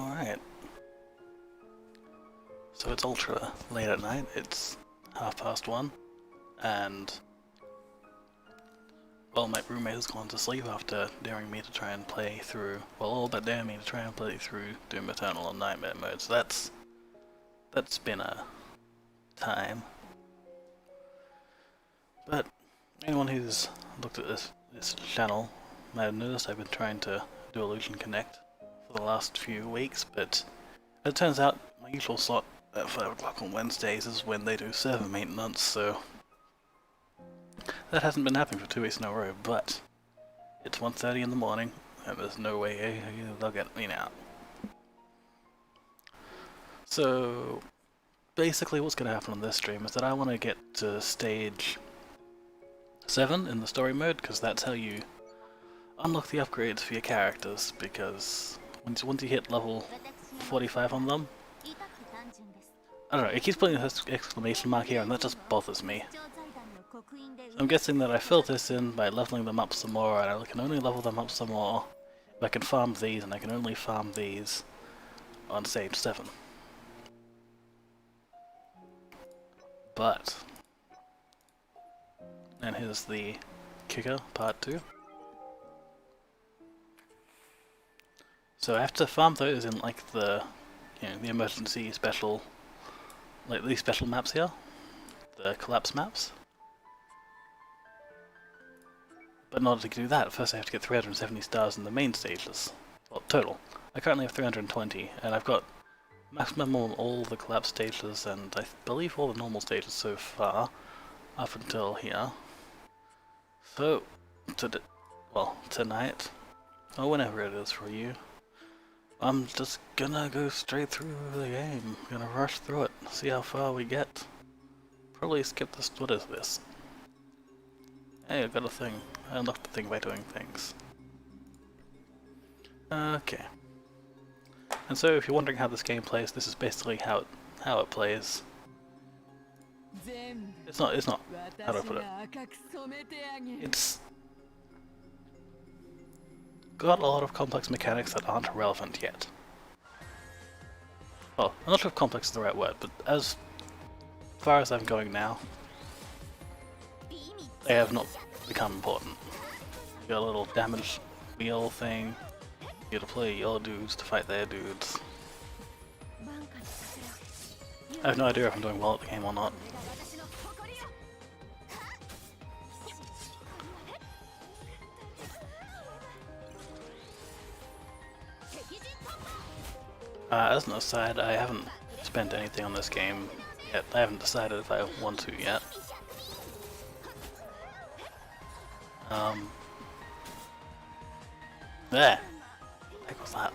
Alright. So it's ultra late at night, it's 1:30, and well, my roommate has gone to sleep after daring me to try and play through, well, all but daring me to try and play through Doom Eternal on Nightmare mode, so that's been a time. But anyone who's looked at this channel might have noticed I've been trying to do Illusion Connect for the last few weeks, but it turns out my usual slot at 5 o'clock on Wednesdays is when they do server maintenance, so that hasn't been happening for 2 weeks in a row, but it's 1:30 in the morning and there's no way they'll get me now. So basically what's going to happen on this stream is that I want to get to stage 7 in the story mode, because that's how you unlock the upgrades for your characters, because once you hit level 45 on them, I don't know, it keeps putting this exclamation mark here and that just bothers me. So I'm guessing that I fill this in by leveling them up some more, and I can only level them up some more if I can farm these, and I can only farm these on stage 7. But, and here's the kicker, part 2. So I have to farm those in like the, the emergency special, like these special maps here, the collapse maps. But in order to do that, first I have to get 370 stars in the main stages. Well, total. I currently have 320, and I've got maximum on all the collapse stages, and I believe all the normal stages so far, up until here. So, tonight, or whenever it is for you, I'm just gonna go straight through the game. Gonna rush through it, see how far we get. Probably skip this. What is this? Hey, I got a thing. I unlocked the thing by doing things. Okay. And so, if you're wondering how this game plays, this is basically how it plays. It's not. How do I put it? It's got a lot of complex mechanics that aren't relevant yet. Well, I'm not sure if complex is the right word, but as far as I'm going now, they have not become important. You got a little damage wheel thing. You gotta play your dudes to fight their dudes. I have no idea if I'm doing well at the game or not. As an aside, I haven't spent anything on this game yet. I haven't decided if I want to yet. There! What the heck was that?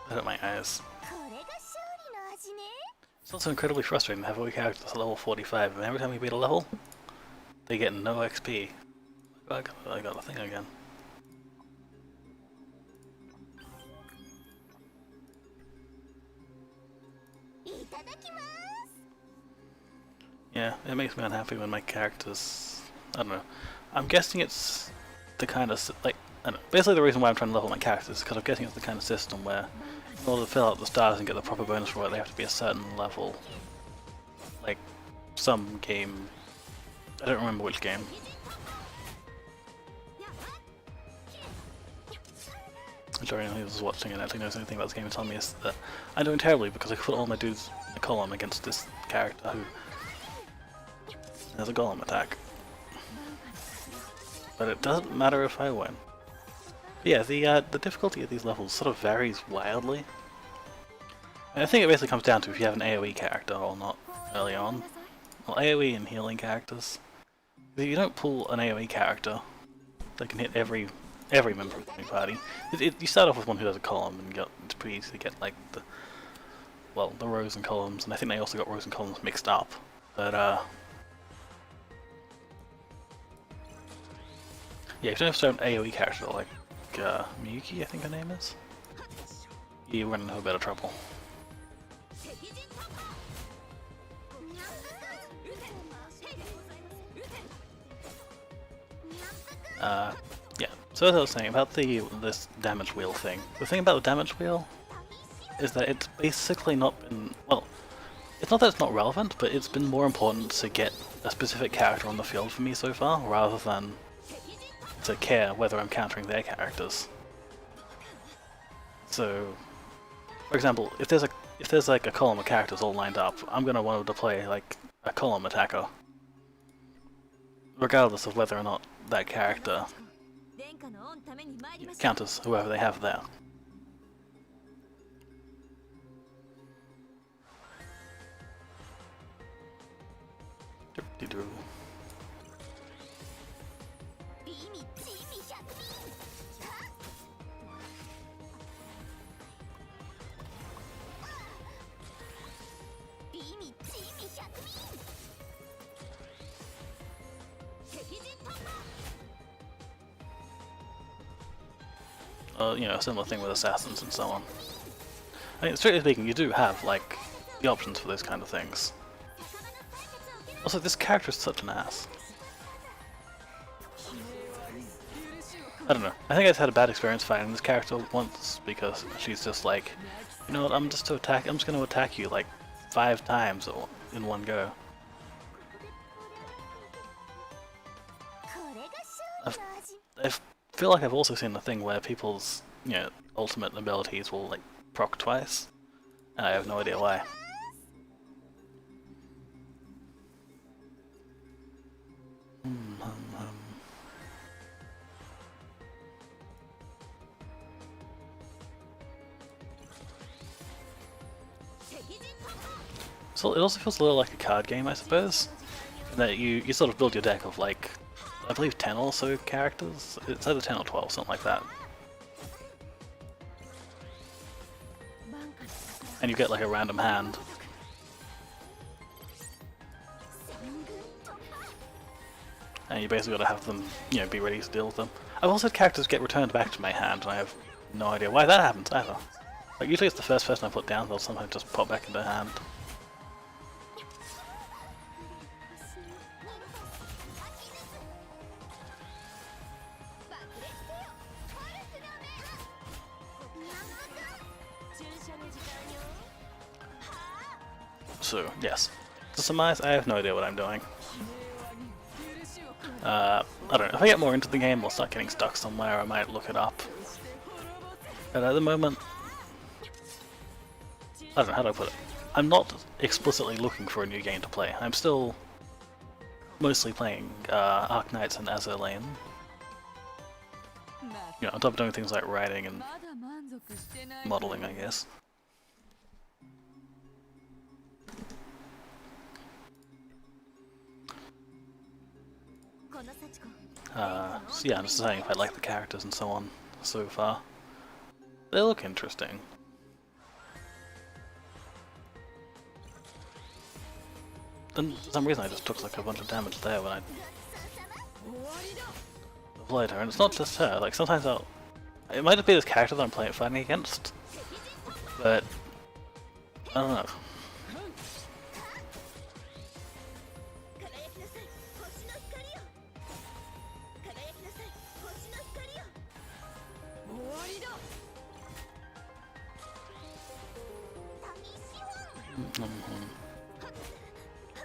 I hurt my eyes. It's also incredibly frustrating to have all your characters at level 45, and every time you beat a level, they get no XP. I got the thing again. Yeah, it makes me unhappy when my characters, I don't know. I'm guessing it's the kind of, like, I don't know. Basically the reason why I'm trying to level my characters is because I'm guessing it's the kind of system where in order to fill out the stars and get the proper bonus for it, they have to be a certain level. Like, some game, I don't remember which game. I'm sure anyone who's watching and actually knows anything about this game is telling me is that I'm doing terribly because I put all my dudes in a column against this character who has a golem attack. But it doesn't matter if I win. But yeah, the difficulty of these levels sort of varies wildly. And I think it basically comes down to if you have an AoE character or not early on. Well, AoE and healing characters. If you don't pull an AoE character that can hit every member of the party, you start off with one who has a column, and it's pretty easy to get like the rows and columns, and I think they also got rows and columns mixed up. But yeah, if you don't have an AoE character like Miyuki, I think her name is, you run into a bit of trouble. Yeah, So as I was saying about this damage wheel thing, the thing about the damage wheel is that it's basically not been, well, it's not that it's not relevant, but it's been more important to get a specific character on the field for me so far, rather than to care whether I'm countering their characters. So, for example, if there's like a column of characters all lined up, I'm gonna want to play like a column attacker, regardless of whether or not that character counters whoever they have there. You know, a similar thing with assassins and so on. I mean, strictly speaking, you do have, like, the options for those kind of things. Also, this character is such an ass. I don't know. I think I just had a bad experience fighting this character once because she's just like, you know what, I'm just gonna attack you like 5 times in one go. I feel like I've also seen the thing where people's, you know, ultimate abilities will like proc twice, and I have no idea why. So it also feels a little like a card game, I suppose, in that you sort of build your deck of like, I believe 10 or so characters. It's either 10 or 12, something like that. And you get like a random hand. And you basically gotta have them, you know, be ready to deal with them. I've also had characters get returned back to my hand, and I have no idea why that happens either. Like usually it's the first person I put down, they'll sometimes just pop back into hand. So, yes. To surmise, I have no idea what I'm doing. I don't know, if I get more into the game or start getting stuck somewhere, I might look it up. But at the moment, I don't know, how do I put it? I'm not explicitly looking for a new game to play. I'm still mostly playing Arknights and Azur Lane. You know, on top of doing things like writing and modeling, I guess. So yeah, I'm just saying if I like the characters and so on so far. They look interesting. Then for some reason I just took like a bunch of damage there when I deployed her, and it's not just her, like sometimes it might just be this character that I'm fighting against, but I don't know.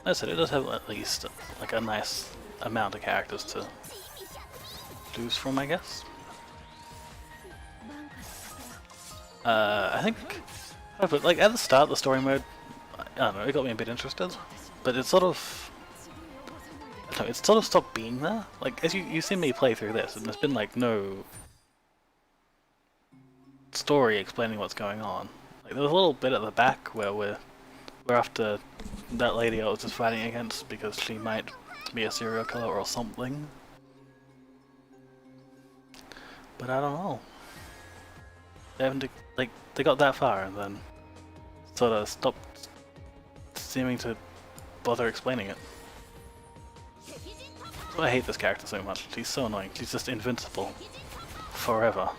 Like I said, it does have at least like a nice amount of characters to choose from, I guess. I think, but like at the start, the story mode, I don't know, it got me a bit interested, but it's sort of, I don't know, it's sort of stopped being there. Like as you see me play through this, and there's been like no story explaining what's going on. Like there was a little bit at the back where we're after that lady I was just fighting against because she might be a serial killer or something. But I don't know. They haven't, like, they got that far and then sort of stopped seeming to bother explaining it. So I hate this character so much. She's so annoying. She's just invincible forever.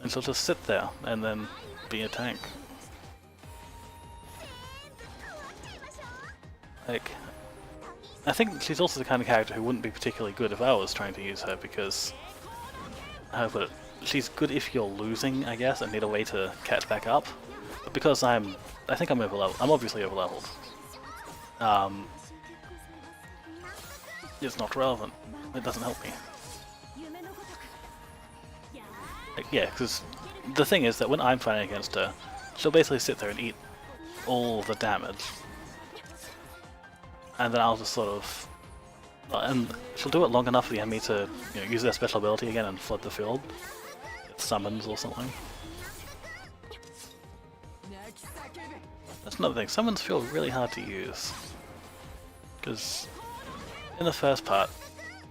And she'll just sit there and then be a tank. I think she's also the kind of character who wouldn't be particularly good if I was trying to use her, because how to put it, she's good if you're losing, I guess, and need a way to catch back up. But because I think I'm overleveled. I'm obviously overleveled. It's not relevant. It doesn't help me. Like, yeah, because the thing is that when I'm fighting against her, she'll basically sit there and eat all the damage, and then I'll just sort of, and she'll do it long enough for the enemy to, you know, use their special ability again and flood the field. It summons or something. That's another thing. Summons feel really hard to use, because in the first part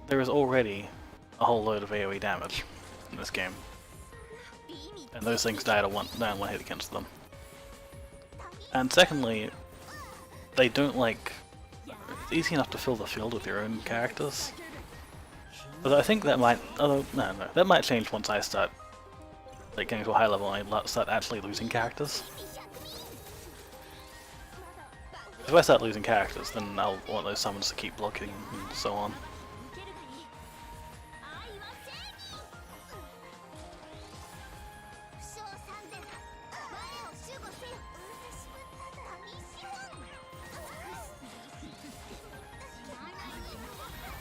there is already a whole load of AoE damage in this game, and those things die on one hit against them. And secondly, they don't like. It's easy enough to fill the field with your own characters. Although I think that might. Although no, that might change once I start like getting to a high level and I start actually losing characters. If I start losing characters, then I'll want those summons to keep blocking and so on.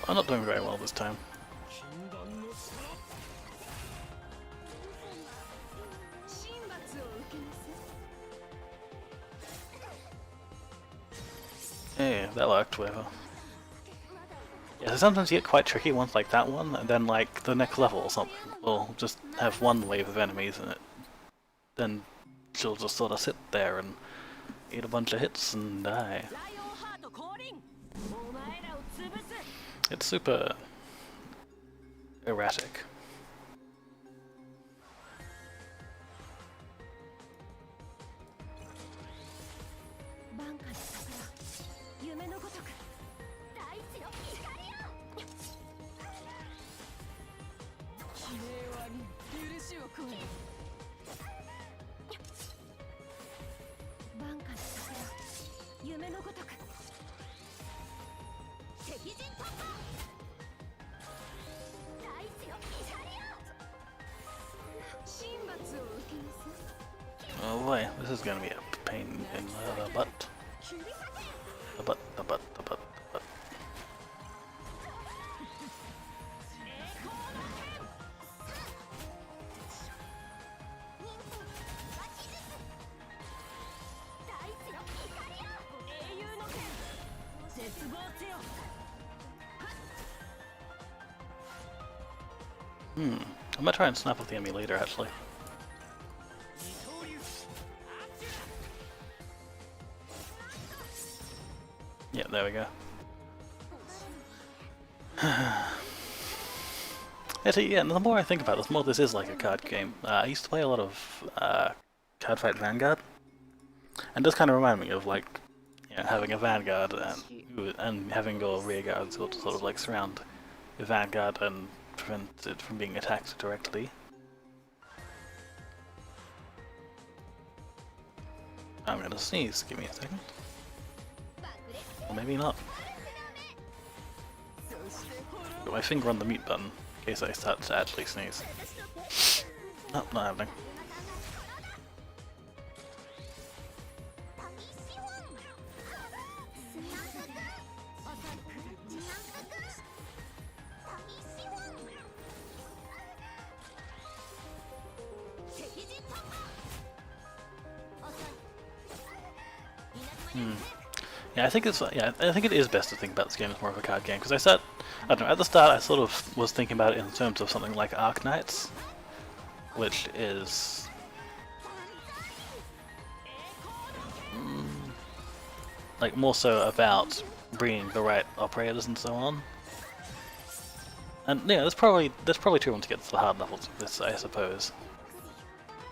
I'm not doing very well this time. Yeah, that worked, whatever. Yeah, so sometimes you get quite tricky ones like that one, and then like the next level or something will just have one wave of enemies in it. Then she'll just sort of sit there and eat a bunch of hits and die. It's super erratic. Oh boy, this is gonna be a pain in the butt. The butt. I might try and snap off the enemy later, actually. Yeah, there we go. Actually, yeah, and the more I think about it, the more this is like a card game. I used to play a lot of Cardfight Vanguard, and it does kind of remind me of like, you know, having a Vanguard and having your rear guards sort of like surround the Vanguard and prevent it from being attacked directly. I'm gonna sneeze, give me a second. Or maybe not. Got my finger on the mute button in case I start to actually sneeze. No, not happening. Yeah, I think it is best to think about this game as more of a card game, because I don't know, at the start I sort of was thinking about it in terms of something like Arknights, which is like more so about bringing the right operators and so on. And yeah, there's probably true once you get to the hard levels of this, I suppose.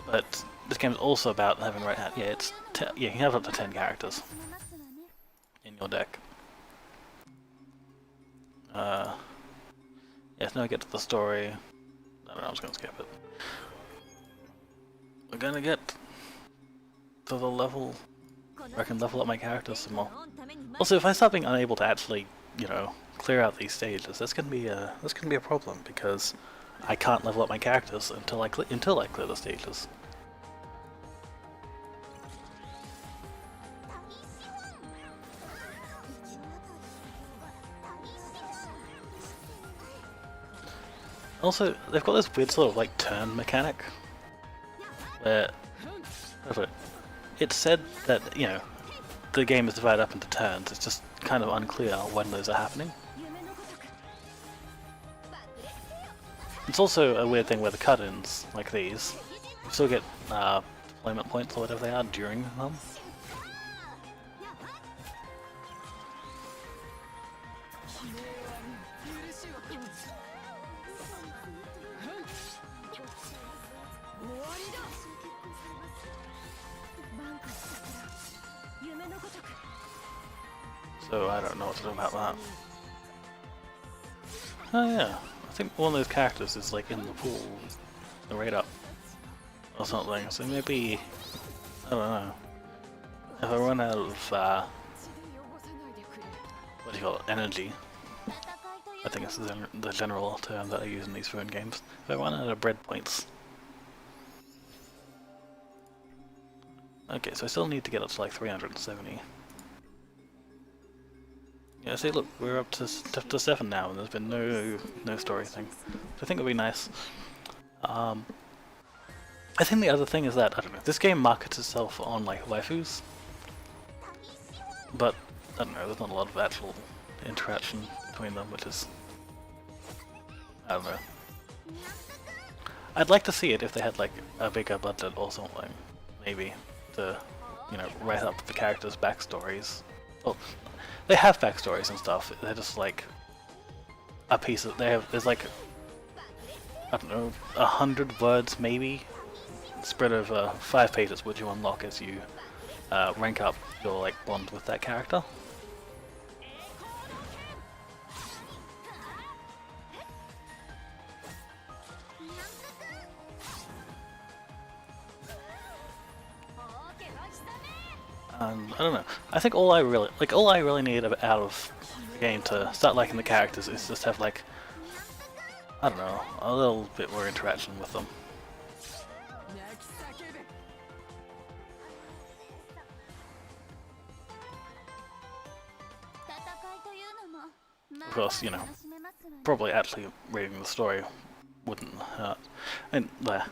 But this game is also about having the right hand. Yeah, you can have up to 10 characters in your deck. Yes, now I get to the story. I don't know, I'm just gonna skip it. We're gonna get to the level where I can level up my characters some more. Also, if I start being unable to actually you know, clear out these stages, that's gonna be a problem because I can't level up my characters until I clear the stages. Also, they've got this weird sort of like turn mechanic where it's said that, you know, the game is divided up into turns. It's just kind of unclear when those are happening. It's also a weird thing where the cut-ins, like these, you still get deployment points or whatever they are during them. So I don't know what to do about that. Oh yeah, I think one of those characters is like in the pool, right up, or something, so maybe, I don't know, if I run out of, what do you call it, energy, I think it's the general term that I use in these phone games, if I run out of bread points. Okay, so I still need to get up to like 370. Yeah, see, look, we're up to 7 now, and there's been no story thing. So I think it'll be nice. I think the other thing is that, I don't know, this game markets itself on like waifus, but I don't know, there's not a lot of actual interaction between them, which is, I don't know. I'd like to see it if they had like a bigger budget or something, maybe, to, you know, write up the characters' backstories. Well, they have backstories and stuff, they're just like a piece of, there's like, I don't know, 100 words maybe, spread over 5 pages which you unlock as you rank up your like bond with that character. And I don't know. I think all I really need out of the game to start liking the characters is just have like, I don't know, a little bit more interaction with them. Of course, you know, probably actually reading the story wouldn't hurt. And there.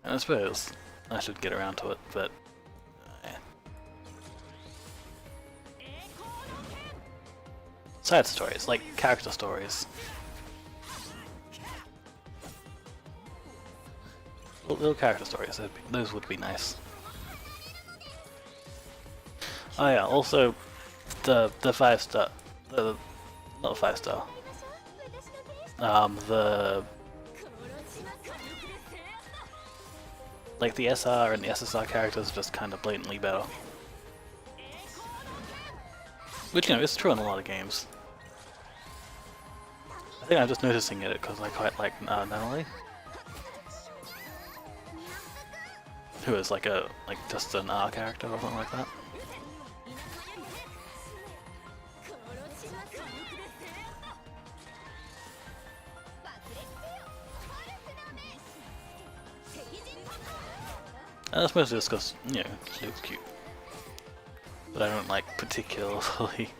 And I suppose I should get around to it, but side stories, like character stories. Little character stories, those would be nice. Oh yeah, also the 5-star, not 5-star, like the SR and the SSR characters are just kind of blatantly better. Which, you know, is true in a lot of games. I think I'm just noticing it because I quite like Natalie, who is like just an R character or something like that. And that's mostly just because, you know, she looks cute. But I don't like particularly.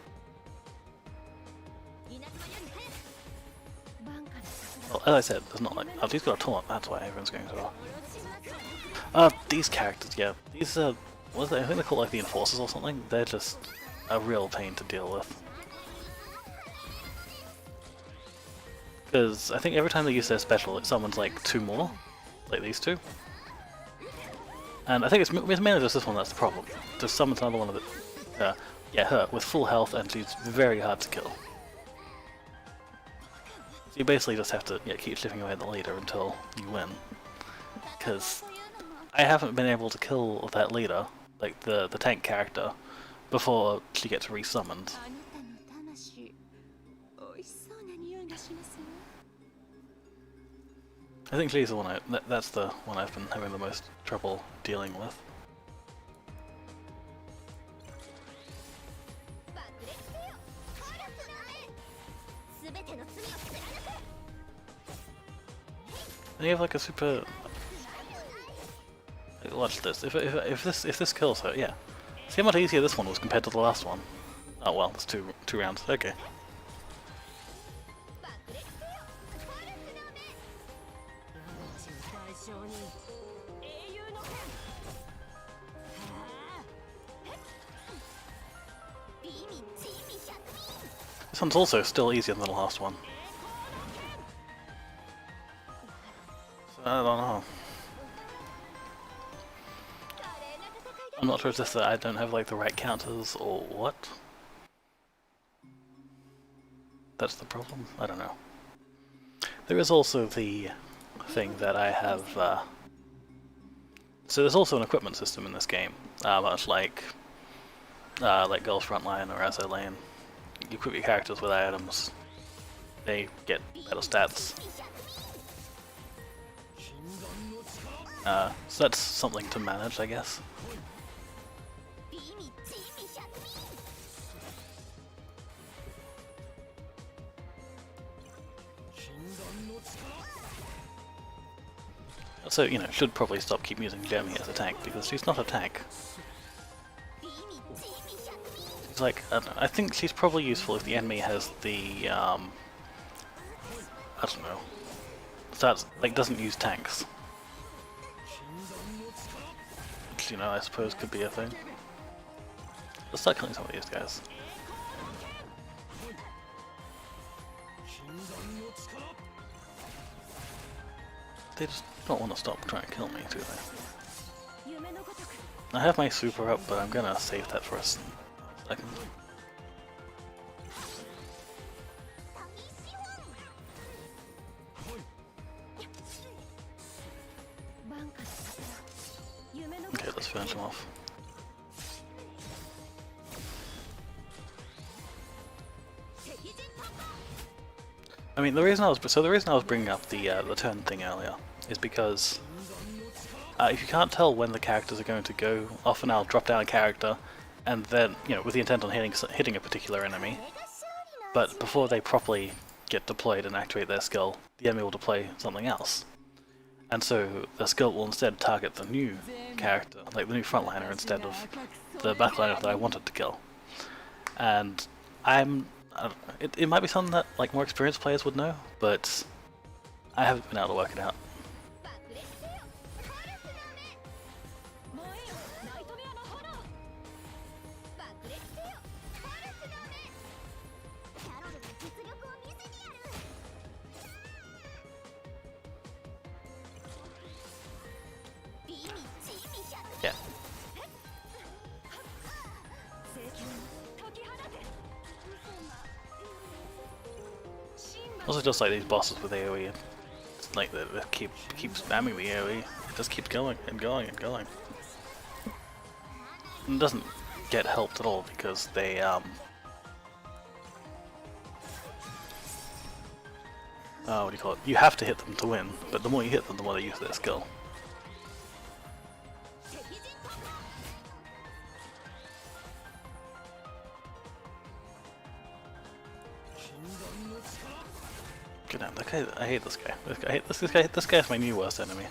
Well, as I said, there's not like, oh, he's got a taunt, that's why everyone's going so well. These characters, yeah, these are, what is they? I think they're called like the Enforcers or something. They're just a real pain to deal with. Because I think every time they use their special, it summons like 2 more, like these 2. And I think it's mainly just this one that's the problem. Just summons another one of it. Yeah, her, with full health, and she's very hard to kill. So you basically just have to keep chipping away at the leader until you win. Because I haven't been able to kill that leader, like the tank character, before she gets resummoned. I think she's the one that's the one I've been having the most trouble dealing with. And you have like a super. Watch this. If this kills her, yeah. See how much easier this one was compared to the last one. Oh well, it's two rounds. Okay. This one's also still easier than the last one. So, I don't know. I'm not sure if it's that I don't have like the right counters or what. That's the problem? I don't know. There is also the thing that I have. So there's also an equipment system in this game, much like Girls Frontline or Azur Lane. You equip your characters with items, they get better stats. So that's something to manage, I guess. So, you know, should probably keep using Jeremy as a tank, because she's not a tank. She's like, I don't know, I think she's probably useful if the enemy has the, I don't know, doesn't use tanks. Which, you know, I suppose could be a thing. Let's start killing some of these guys. They just don't want to stop trying to kill me, do they? I have my super up, but I'm gonna save that for a second. Okay, let's finish him off. I mean, the reason I was bringing up the turn thing earlier is because if you can't tell when the characters are going to go, often I'll drop down a character, and then, you know, with the intent on hitting a particular enemy, but before they properly get deployed and activate their skill, the enemy will deploy something else, and so the skill will instead target the new character, like the new frontliner, instead of the backliner that I wanted to kill. And it might be something that like more experienced players would know, but I haven't been able to work it out. Yeah. Also, just like these bosses with AoE, it's like they keep spamming the AoE. It just keeps going and going and going. And it doesn't get helped at all because they what do you call it? You have to hit them to win, but the more you hit them, the more they use their skill. Good damn, that guy, I hate this guy. This guy is my new worst enemy.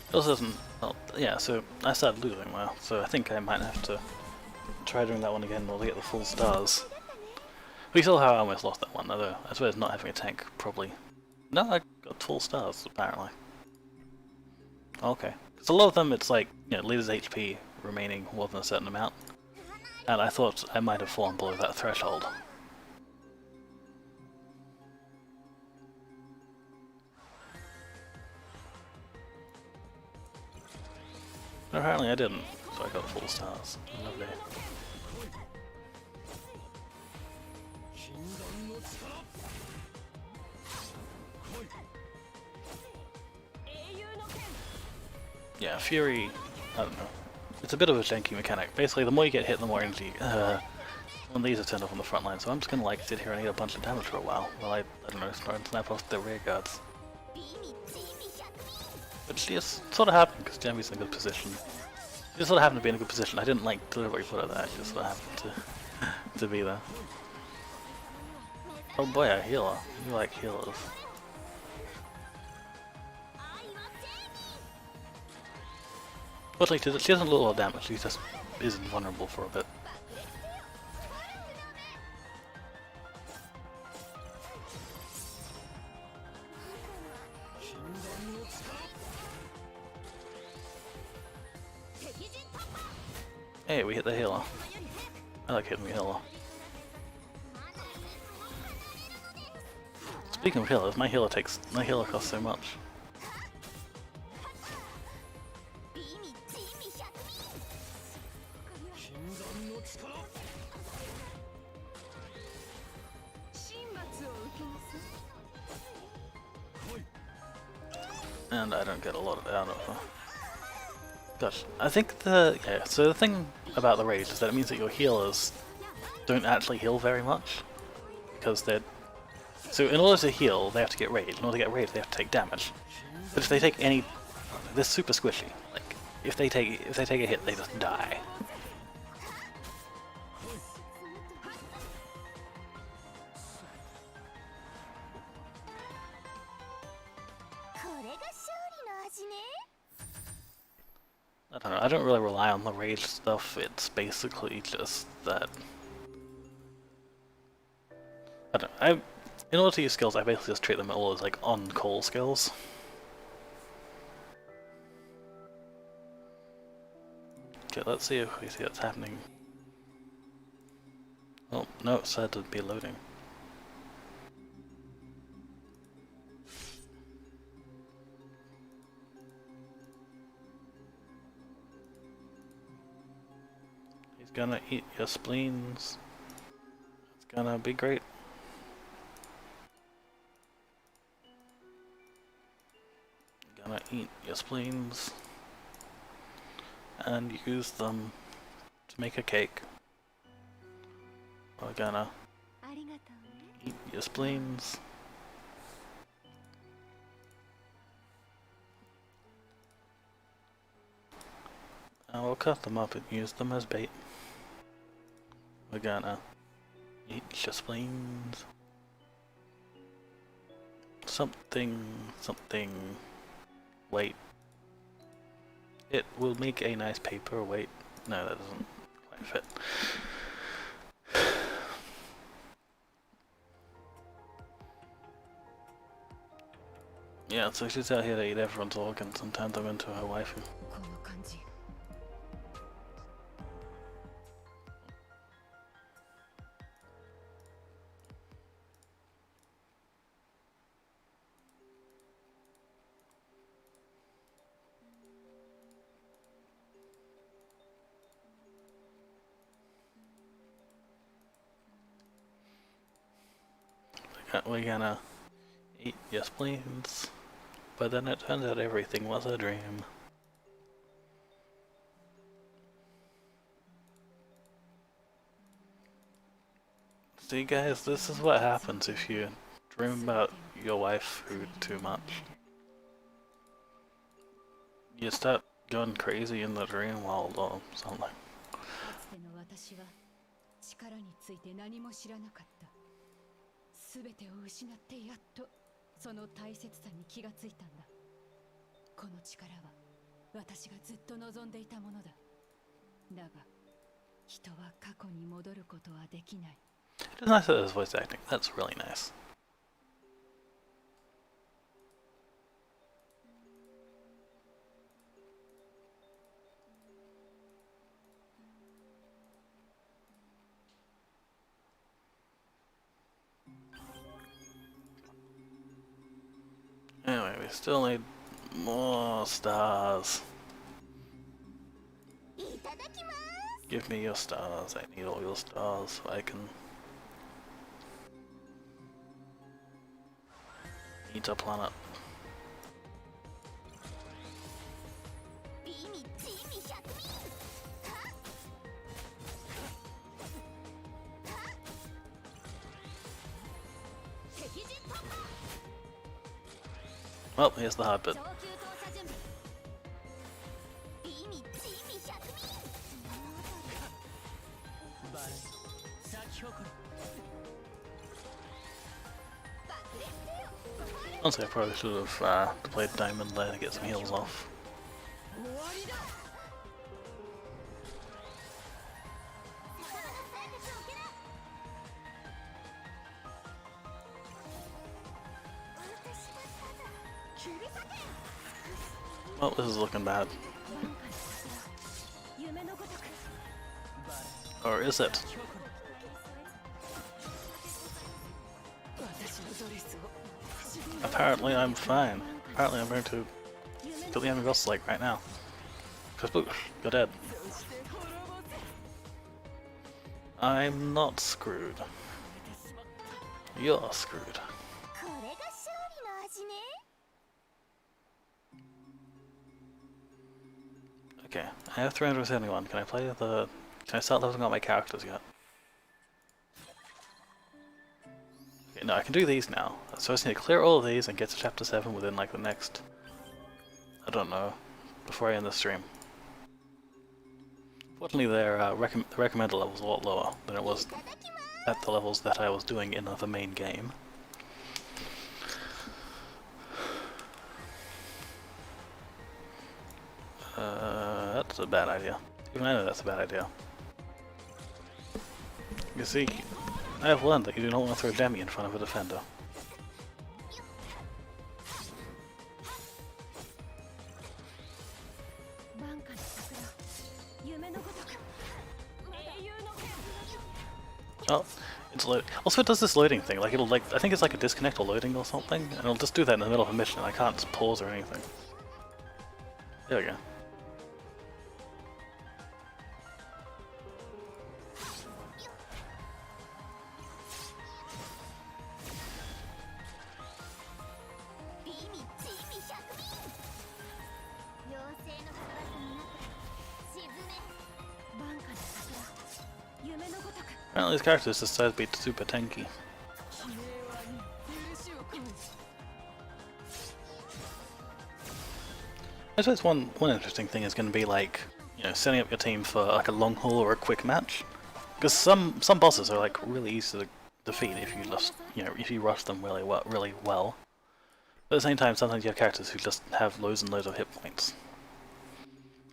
It also doesn't, well, yeah, so I started losing well, so I think I might have to try doing that one again in order to get the full stars. We saw how I almost lost that one, although I suppose not having a tank probably... No, I got full stars, apparently. Okay. Because a lot of them, it's like, you know, leader's HP remaining more than a certain amount, and I thought I might have fallen below that threshold. Apparently I didn't. so I got full stars. Lovely. Yeah, Fury, I don't know. It's a bit of a janky mechanic. Basically, the more you get hit, the more energy. When these are turned off on the front line, so I'm just gonna like sit here and eat a bunch of damage for a while I don't know, start and snap off the rear guards. Which just sort of happened because Jamie's in a good position. It just sort of happened to be in a good position. I didn't like deliberately put it there, it just sort of happened to be there. Oh boy, a healer. You like healers. Fortunately, she doesn't do a lot of damage, she just is invulnerable for a bit. Hey, we hit the healer. I like hitting the healer. Speaking of healers, my healer costs so much. And I don't get a lot out of her. Gosh, I think so the thing about the rage is that it means that your healers don't actually heal very much. Because so in order to heal, they have to get rage. In order to get rage, they have to take damage. But if they take they're super squishy. Like, if they take a hit, they just die. I don't know, I don't really rely on the rage stuff, it's basically just that... I don't know, in order to use skills, I basically just treat them all as like on-call skills. Okay, let's see if we see what's happening. Oh, no, it said to be loading. Gonna eat your spleens. It's gonna be great. Gonna eat your spleens and use them to make a cake. We're gonna eat your spleens. And we'll cut them up and use them as bait. We're gonna eat your spleens. Something. Wait. It will make a nice paper. Wait. No, that doesn't quite fit. Yeah, so she's out here to eat everyone's organs and turn them into her waifu. We're gonna eat your spleens, but then it turns out everything was a dream. See guys, this is what happens if you dream about your wife's food too much. You start going crazy in the dream world or something. It's nice that there's voice acting, that's really nice. Anyway, we still need more stars. Give me your stars, I need all your stars so I can eat a planet. Well, here's the hard bit. Honestly, I probably should have played Diamond there to get some heals off. Well, this is looking bad. Or is it? Apparently I'm fine. Apparently I'm going to kill the enemy boss like right now. Because boom, you're dead. I'm not screwed. You're screwed. Okay, I have 371. Can I play the... Can I start leveling up my characters yet? Okay, no, I can do these now. So I just need to clear all of these and get to chapter 7 within like the next... I don't know, before I end the stream. Fortunately their the recommended level is a lot lower than it was at the levels that I was doing in the main game. That's a bad idea. Even I know that's a bad idea. You see, I have learned that you do not want to throw Demi in front of a defender. Oh, it's loading. Also, it does this loading thing. Like it'll I think it's like a disconnect or loading or something, and it'll just do that in the middle of a mission. I can't just pause or anything. There we go. Apparently these characters decide to be super tanky. I suppose one interesting thing is going to be like, you know, setting up your team for like a long haul or a quick match. Because some bosses are like really easy to defeat if you just, you know, if you rush them really well. But at the same time, sometimes you have characters who just have loads and loads of hit points.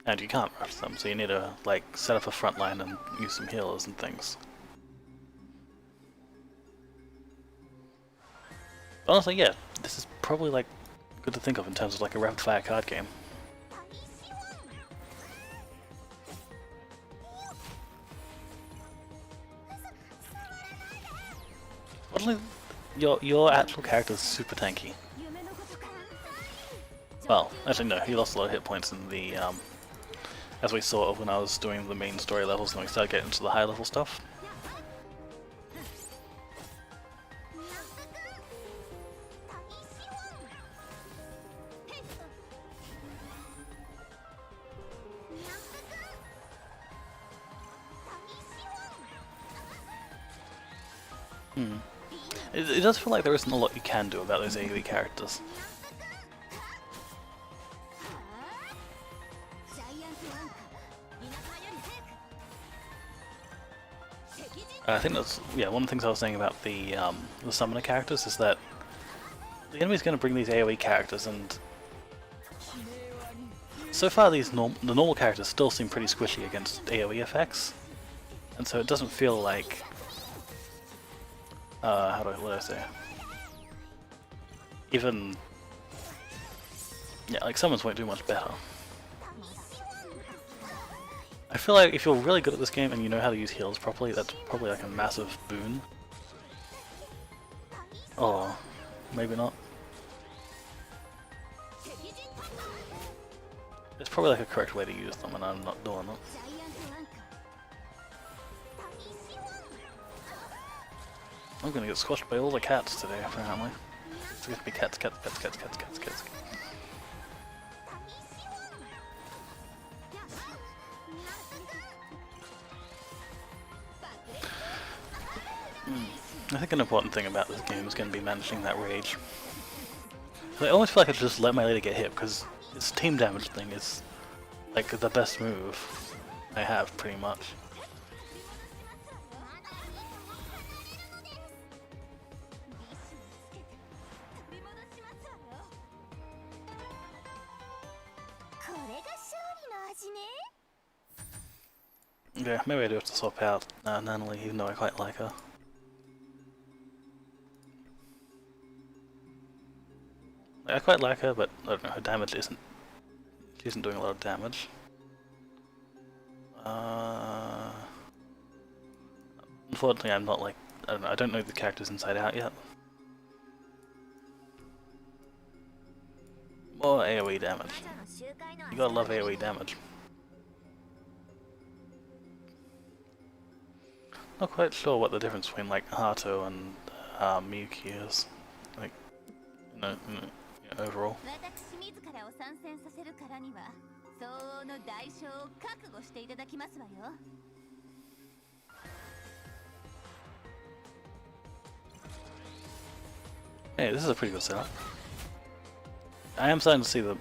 And you can't rush them, so you need to like set up a front line and use some healers and things. But honestly, yeah, this is probably like good to think of in terms of like a rapid fire card game. Honestly, your actual character is super tanky. Well, actually no, he lost a lot of hit points in the as we saw when I was doing the main story levels and we started getting into the high level stuff. It does feel like there isn't a lot you can do about those AoE characters. I think that's, yeah, one of the things I was saying about the summoner characters is that the enemy's going to bring these AoE characters, and so far the normal characters still seem pretty squishy against AoE effects, and so it doesn't feel like what do I say? Even, yeah, like summons won't do much better. I feel like if you're really good at this game and you know how to use heals properly, that's probably like a massive boon. Oh, maybe not. It's probably like a correct way to use them and I'm not doing it. I'm gonna get squashed by all the cats today, apparently. It's gonna be cats, cats, cats, cats, cats, cats, cats. I think an important thing about this game is going to be managing that rage. I almost feel like I should just let my lady get hit, because its team damage thing is like the best move I have, pretty much. Yeah, maybe I do have to swap out Natalie, even though I quite like her. I quite like her, but I don't know, her damage isn't... She isn't doing a lot of damage. Unfortunately, I'm not like... I don't know the characters inside out yet. More AoE damage. You gotta love AoE damage. Not quite sure what the difference between like Hato and Miyuki is. Like, overall. Hey, this is a pretty good setup. I am starting to see the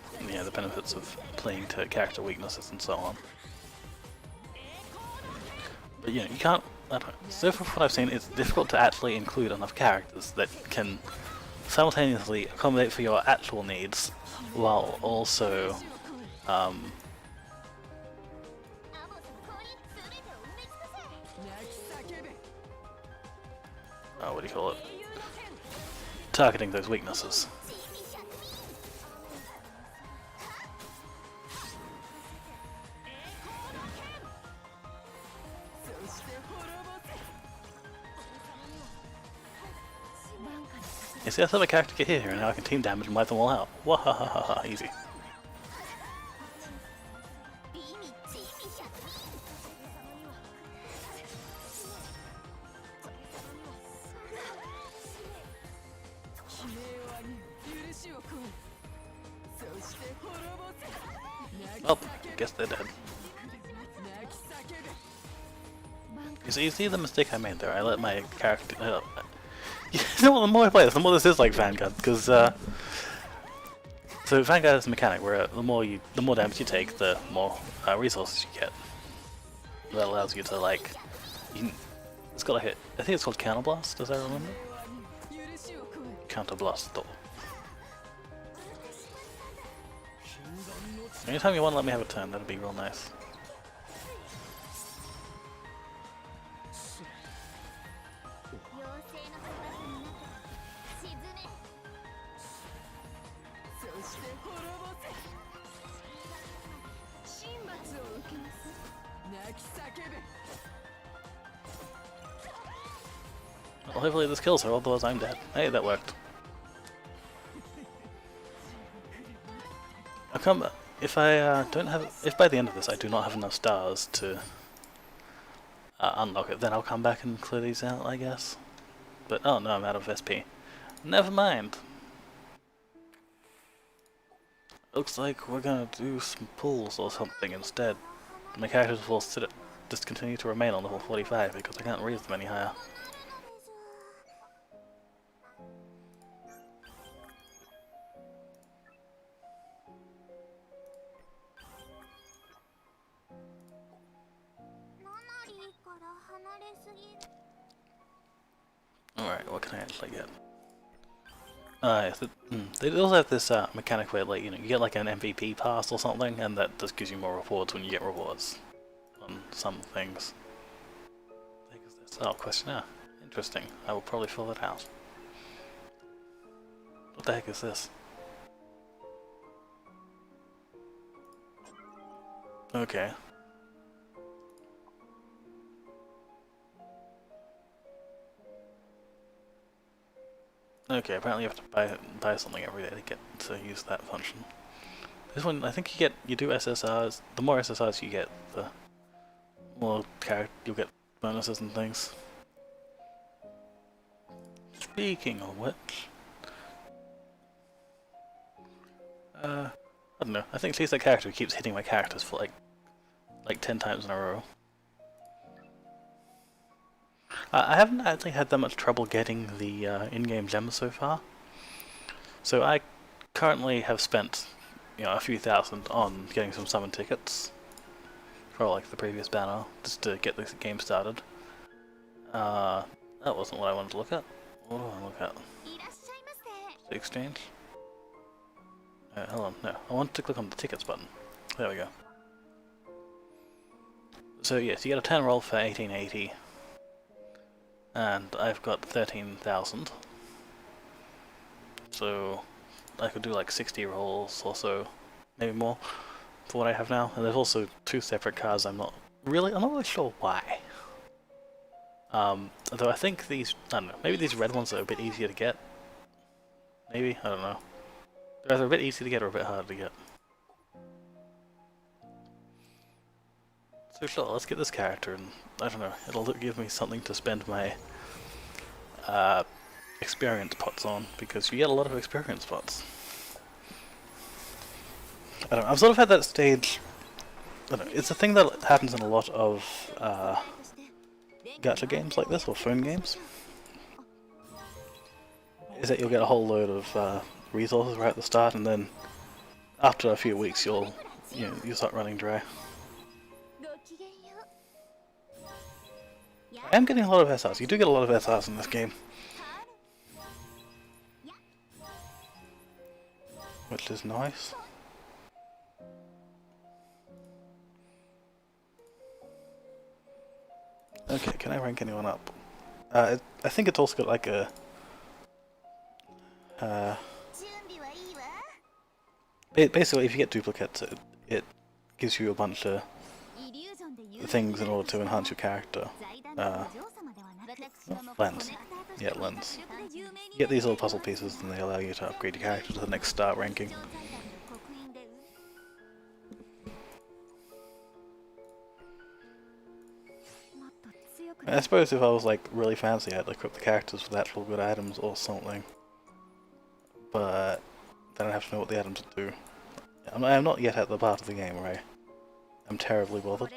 the benefits of playing to character weaknesses and so on. But you can't. I don't know. So far, from what I've seen, it's difficult to actually include enough characters that can simultaneously accommodate for your actual needs, while also what do you call it? Targeting those weaknesses. You see, I thought my character get hit here, and now I can team damage and wipe them all out. Wahahaha, easy. Oh, guess they're dead. You see the mistake I made there? I let my character... You know what, the more I play this, the more this is like Vanguard, because so Vanguard is a mechanic where the more damage you take, the more resources you get. That allows you to like, it's got like I think it's called Counterblast, as I remember. Counterblast though. Anytime you want to let me have a turn, that'd be real nice. Well, hopefully this kills her, otherwise I'm dead. Hey, that worked. I'll come if I if by the end of this I do not have enough stars to unlock it, then I'll come back and clear these out, I guess. But oh no, I'm out of SP. Never mind. Looks like we're gonna do some pulls or something instead. My characters will just continue to remain on level 45 because I can't raise them any higher. Alright, what can I actually get? They also have this mechanic where, like, you get like an MVP pass or something, and that just gives you more rewards when you get rewards on some things. Oh, questionnaire. Interesting. I will probably fill it out. What the heck is this? Okay. Okay, apparently you have to buy something every day to get to use that function. This one, I think you do SSRs. The more SSRs you get, the more you'll get bonuses and things. Speaking of which, I don't know. I think she's that character who keeps hitting my characters for like 10 times in a row. I haven't actually had that much trouble getting the in-game gems so far. So I currently have spent, a few thousand on getting some summon tickets for like the previous banner, just to get this game started. That wasn't what I wanted to look at. What do I want to look at? The exchange? Hold on, no. I want to click on the tickets button. There we go. So yes, you get a 10 roll for 1880. And I've got 13,000. So I could do like 60 rolls or so, maybe more, for what I have now. And there's also 2 separate cards I'm not really sure why. Although I think these, I don't know, maybe these red ones are a bit easier to get. Maybe, I don't know. They're either a bit easy to get or a bit harder to get. So sure, let's get this character, and I don't know, it'll give me something to spend my experience pots on, because you get a lot of experience pots. I don't know, I've sort of had that stage, I don't know, it's a thing that happens in a lot of gacha games like this, or phone games, is that you'll get a whole load of resources right at the start, and then after a few weeks you'll start running dry. I am getting a lot of SRs. You do get a lot of SRs in this game, which is nice. Okay, can I rank anyone up? I think it's also got like a basically, if you get duplicates, it gives you a bunch of things in order to enhance your character. Lens. Yeah, lens. You get these little puzzle pieces and they allow you to upgrade your character to the next star ranking. I suppose if I was like really fancy, I'd equip the characters with actual good items or something. But then I'd have to know what the items do. I'm not yet at the part of the game where I'm terribly bothered.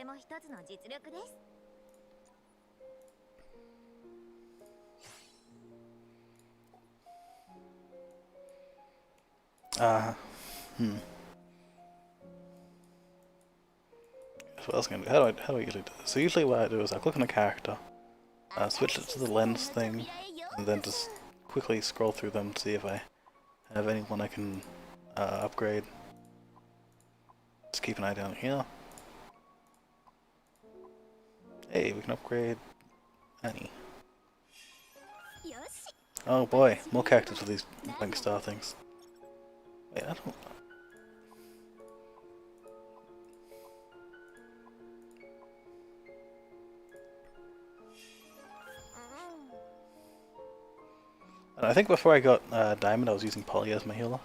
So what else can I do? How do I usually do this? So usually what I do is I click on a character, switch it to the lens thing, and then just quickly scroll through them to see if I have anyone I can upgrade. Just keep an eye down here. Hey, we can upgrade Annie. Oh boy, more characters for these blank star things. Wait, I don't... I think before I got Diamond I was using Polly as my healer.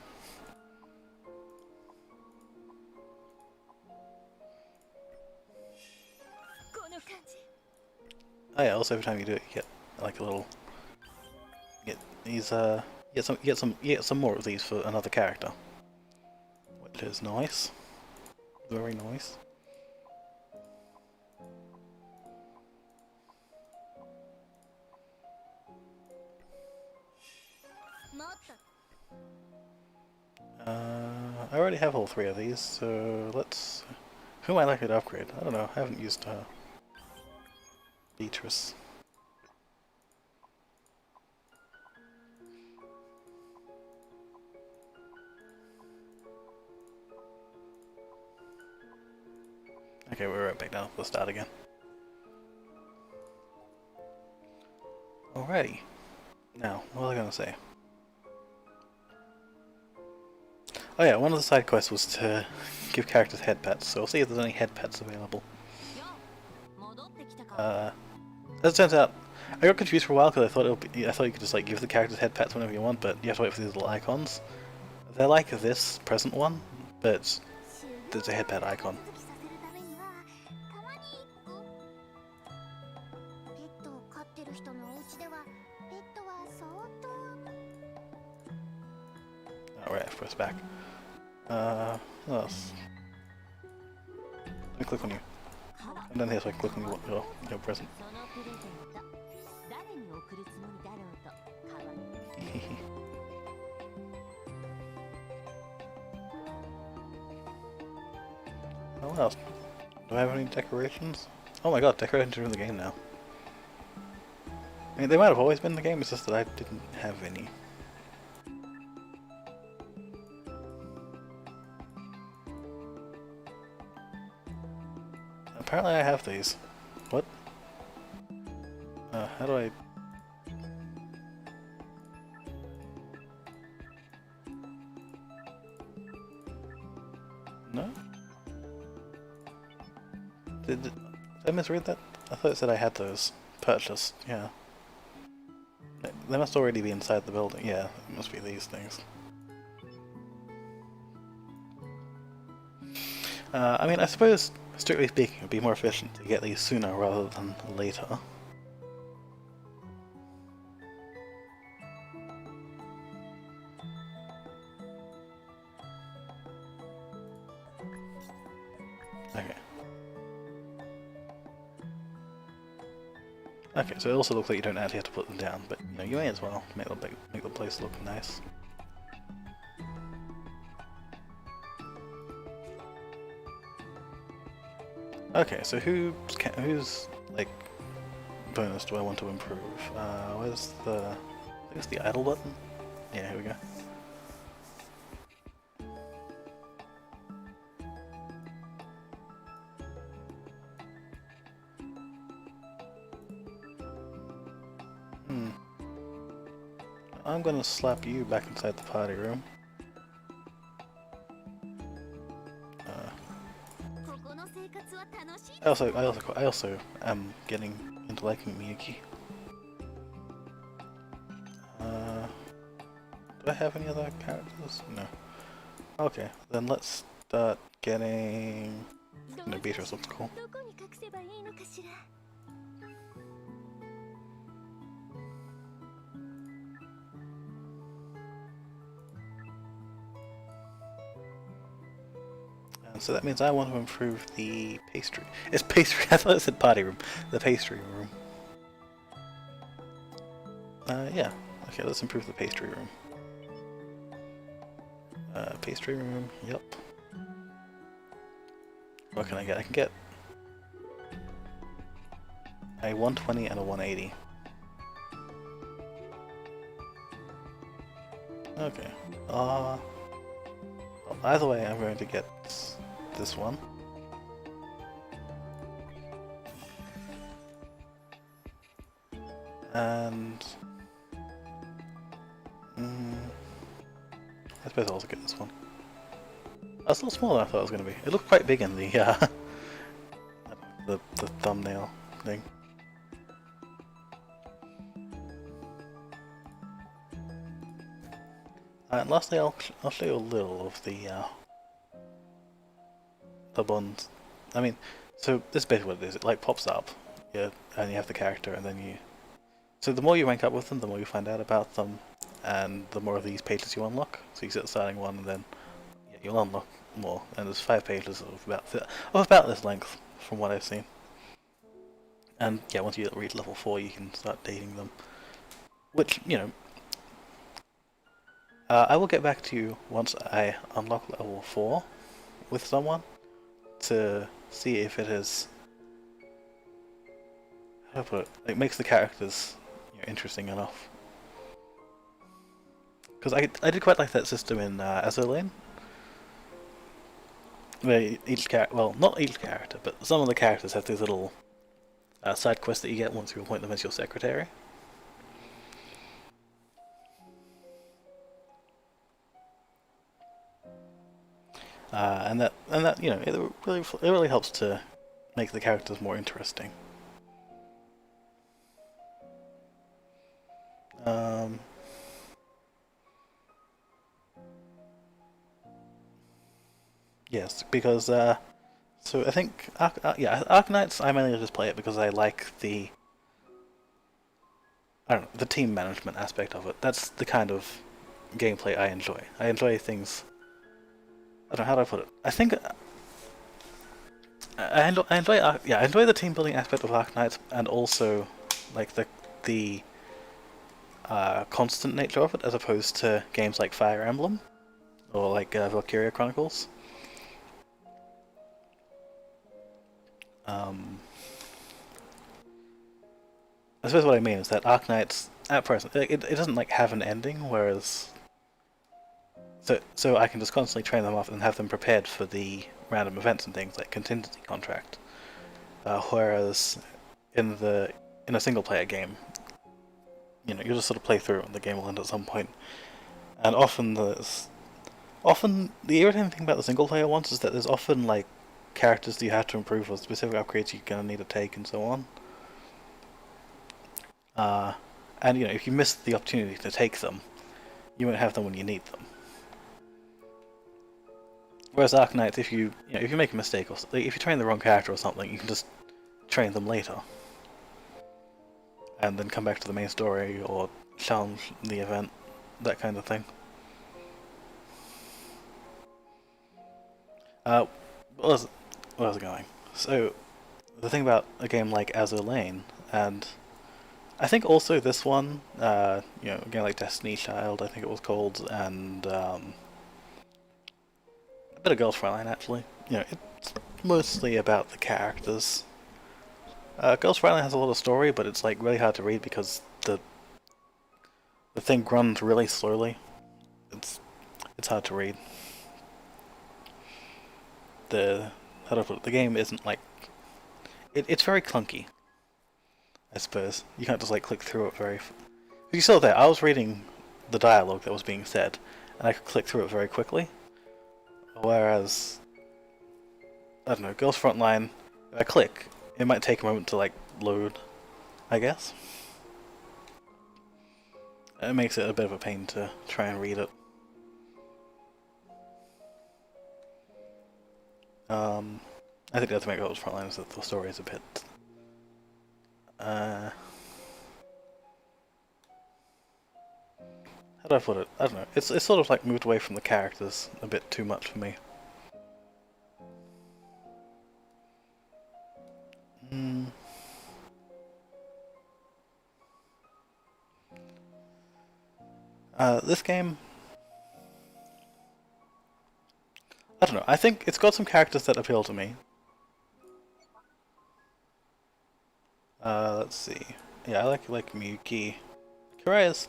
Oh yeah, also every time you do it you get like a little... You get some more of these for another character. Which is nice. Very nice. I already have all 3 of these, so let's... Who am I likely to upgrade? I don't know, I haven't used Beatrice. Okay, we're right back down. We'll start again. Alrighty. Now, what was I gonna say? Oh yeah, one of the side quests was to give characters head pets, so we'll see if there's any head pets available. As it turns out, I got confused for a while because I thought you could just like give the characters head pets whenever you want, but you have to wait for these little icons. They're like this present one, but there's a head pet icon. back. What else? Let me click on you. And then here so I can click on your present. Oh, what else? Do I have any decorations? Oh my god, decorations are in the game now. I mean, they might have always been in the game, it's just that I didn't have any. Apparently I have these. What? How do I... No? Did I misread that? I thought it said I had those purchased, yeah. They must already be inside the building, yeah, it must be these things. I mean, I suppose, strictly speaking, it would be more efficient to get these sooner rather than later. Okay. Okay, so it also looks like you don't actually have to put them down, but you know, you may as well make the place look nice. Okay, so whose like bonus do I want to improve? Where's the... I think it's the idle button? Yeah, here we go. I'm gonna slap you back inside the party room. I also am getting into liking Miyuki. Do I have any other characters? No. Okay, then let's start getting... No, Beatrice looks cool. So that means I want to improve the pastry. It's pastry. I thought it said party room. The pastry room. Yeah. Okay, let's improve the pastry room. Pastry room. Yep. What can I get? I can get a 120 and a 180. Okay. Well, either way, I'm going to get this one. And... I suppose I'll also get this one. That's a little smaller than I thought it was going to be. It looked quite big in the, the thumbnail thing. And lastly, I'll show you a little of the buns. I mean, so this is basically what it is. It like pops up, yeah, and you have the character, and then you. So the more you rank up with them, the more you find out about them, and the more of these pages you unlock. So you set the starting one, and then yeah, you'll unlock more. And there's 5 pages of about this length, from what I've seen. And yeah, once you reach level 4, you can start dating them. Which, you know, I will get back to you once I unlock level 4 with someone to see if it is, how do I put it, like makes the characters, you know, interesting enough. Because I did quite like that system in Azur Lane, where each character, well, not each character, but some of the characters have these little side quests that you get once you appoint them as your secretary. And that you know, it really helps to make the characters more interesting. Yes, because so I think Arknights, I mainly just play it because I like the, I don't know, the team management aspect of it. That's the kind of gameplay I enjoy. I enjoy things. I don't know how do I put it. I think I enjoy the team building aspect of Arknights, and also like the constant nature of it, as opposed to games like Fire Emblem or like Valkyria Chronicles. I suppose what I mean is that Arknights at present it doesn't like have an ending, whereas so I can just constantly train them off and have them prepared for the random events and things like contingency contract. Whereas in a single player game, you know, you just sort of play through and the game will end at some point. And often the irritating thing about the single player ones is that there's often like characters that you have to improve or specific upgrades you're gonna need to take and so on. And you know, if you miss the opportunity to take them, you won't have them when you need them. Whereas Arknights, if you make a mistake or if you train the wrong character or something, you can just train them later, and then come back to the main story or challenge the event, that kind of thing. Where was it going? So the thing about a game like Azur Lane, and I think also this one, you know, a game like Destiny Child, I think it was called, and a bit of Girls Frontline actually. You know, it's mostly about the characters. Girls Frontline has a lot of story, but it's like really hard to read because the thing runs really slowly. It's hard to read. How do I put it? The game isn't like it's very clunky. I suppose you can't just like click through it very. You saw that I was reading the dialogue that was being said, and I could click through it very quickly. Whereas I don't know, Girls Frontline, if I click, it might take a moment to like load, I guess. It makes it a bit of a pain to try and read it. I think the other thing about Girls Frontline is that the story is a bit. How do I put it? I don't know. It's sort of like moved away from the characters a bit too much for me. This game, I don't know. I think it's got some characters that appeal to me. Let's see. Yeah, I like Miyuki. Kiraya's.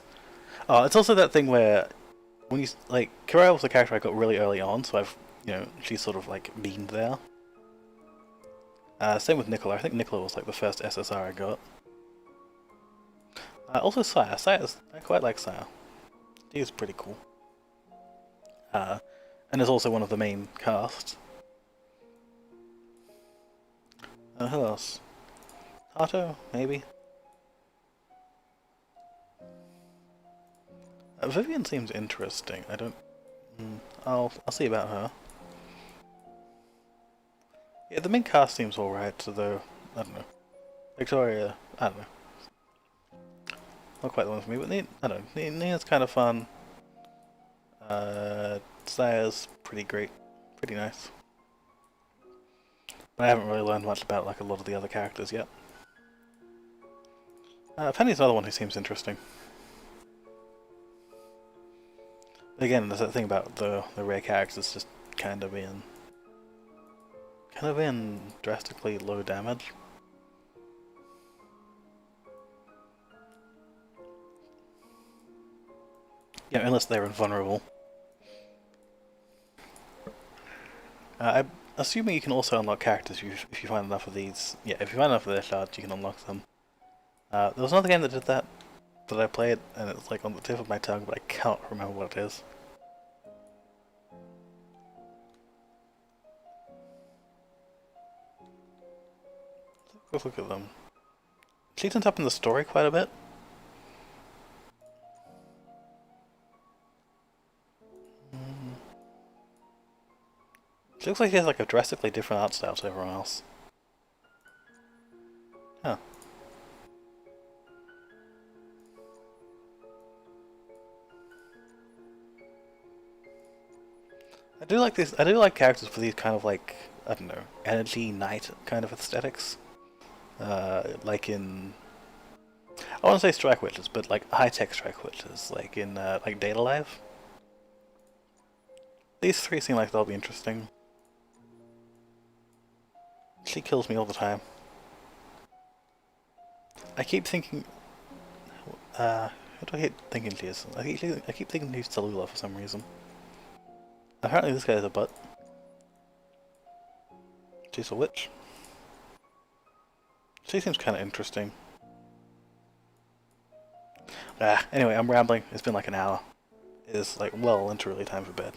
Oh, it's also that thing where when you like Kiraya was a character I got really early on, so she's sort of like been there. Same with Nicola. I think Nicola was like the first SSR I got. Also Saya. I quite like Saya. He's pretty cool. And is also one of the main cast. Who else? Hato, maybe. Vivian seems interesting. I don't. I'll see about her. Yeah, the main cast seems alright, though. I don't know. Victoria, I don't know. Not quite the one for me, but I don't know. Nina's kind of fun. Saya's pretty great, pretty nice. But I haven't really learned much about like a lot of the other characters yet. Penny's another one who seems interesting. Again, there's that thing about the rare characters just kind of being drastically low damage. Yeah, unless they're invulnerable. I'm assuming you can also unlock characters if you find enough of these. Yeah, if you find enough of their shards, you can unlock them. There was another game that did that I played, and it's like on the tip of my tongue, but I can't remember what it is. Let's look at them. She turns up in the story quite a bit. She looks like she has like a drastically different art style to everyone else. Huh. do like this. I do like characters for these kind of like, I don't know, energy knight kind of aesthetics. Like in, I want to say strike witches, but like high-tech strike witches, like in like Data Live. These three seem like they'll be interesting. She kills me all the time. I keep thinking, who do I keep thinking she is? I keep thinking she's Tallulah for some reason. Apparently this guy's a butt. She's a witch. She seems kind of interesting. Anyway, I'm rambling. It's been like an hour. It is like well into early time for bed.